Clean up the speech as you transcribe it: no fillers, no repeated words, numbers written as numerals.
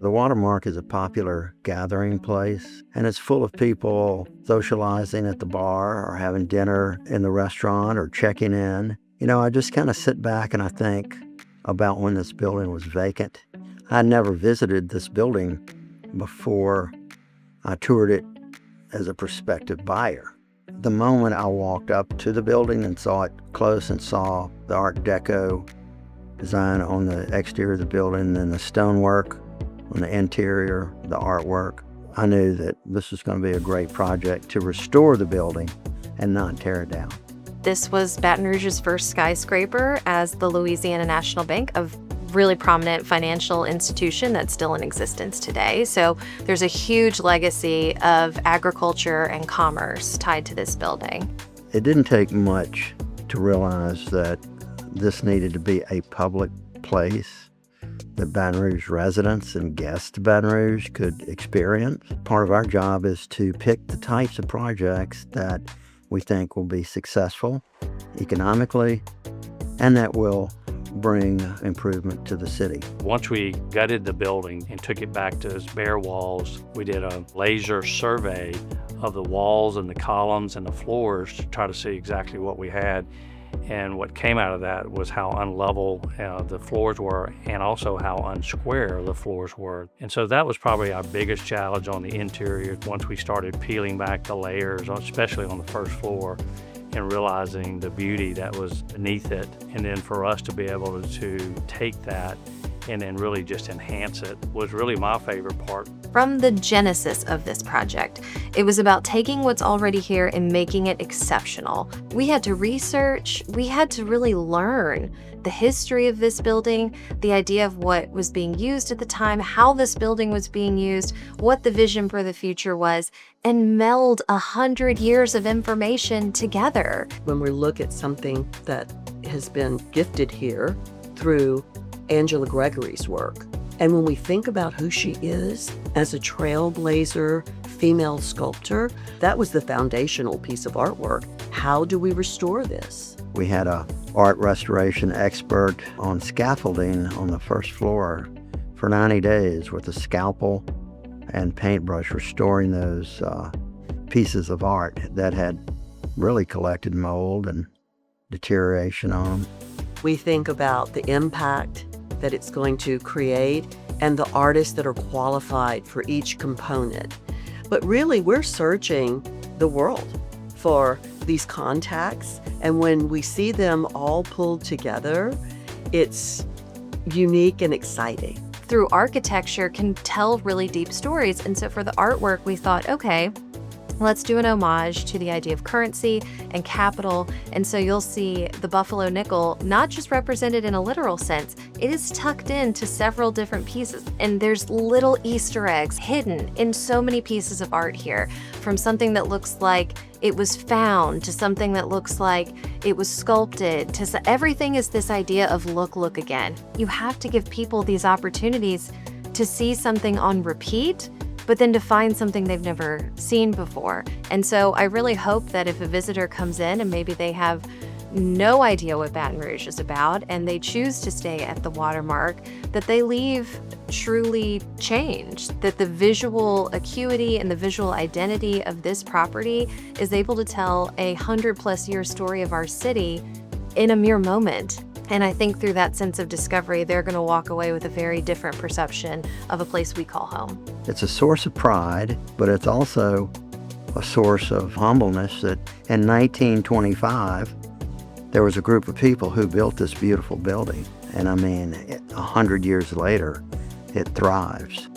The WATERMARK is a popular gathering place, and it's full of people socializing at the bar or having dinner in the restaurant or checking in. I just kind of sit back and I think about when this building was vacant. I never visited this building before I toured it as a prospective buyer. The moment I walked up to the building and saw it close and saw the Art Deco design on the exterior of the building and the stonework on the interior, the artwork, I knew that this was going to be a great project to restore the building and not tear it down. This was Baton Rouge's first skyscraper as the Louisiana National Bank, a really prominent financial institution that's still in existence today. So there's a huge legacy of agriculture and commerce tied to this building. It didn't take much to realize that this needed to be a public place that Baton Rouge residents and guests to Baton Rouge could experience. Part of our job is to pick the types of projects that we think will be successful economically and that will bring improvement to the city. Once we gutted the building and took it back to its bare walls, we did a laser survey of the walls and the columns and the floors to try to see exactly what we had. And what came out of that was how unlevel the floors were and also how unsquare the floors were. And so that was probably our biggest challenge on the interior once we started peeling back the layers, especially on the first floor, and realizing the beauty that was beneath it. And then for us to be able to take that and then really just enhance it was really my favorite part. From the genesis of this project, it was about taking what's already here and making it exceptional. We had to research, we had to really learn the history of this building, the idea of what was being used at the time, how this building was being used, what the vision for the future was, and meld 100 years of information together. When we look at something that has been gifted here through Angela Gregory's work, and when we think about who she is as a trailblazer female sculptor, that was the foundational piece of artwork. How do we restore this? We had an art restoration expert on scaffolding on the first floor for 90 days with a scalpel and paintbrush restoring those pieces of art that had really collected mold and deterioration on them. We think about the impact that it's going to create and the artists that are qualified for each component. But really, we're searching the world for these contacts, and when we see them all pulled together, it's unique and exciting. Through architecture can tell really deep stories, and so for the artwork, we thought, okay, let's do an homage to the idea of currency and capital. And so you'll see the buffalo nickel not just represented in a literal sense, it is tucked into several different pieces. And there's little Easter eggs hidden in so many pieces of art here, from something that looks like it was found to something that looks like it was sculpted to everything is this idea of look again. You have to give people these opportunities to see something on repeat, but then to find something they've never seen before. And so I really hope that if a visitor comes in and maybe they have no idea what Baton Rouge is about and they choose to stay at the WATERMARK, that they leave truly changed, that the visual acuity and the visual identity of this property is able to tell 100+ year story of our city in a mere moment. And I think through that sense of discovery, they're going to walk away with a very different perception of a place we call home. It's a source of pride, but it's also a source of humbleness that in 1925, there was a group of people who built this beautiful building. And 100 years later, it thrives.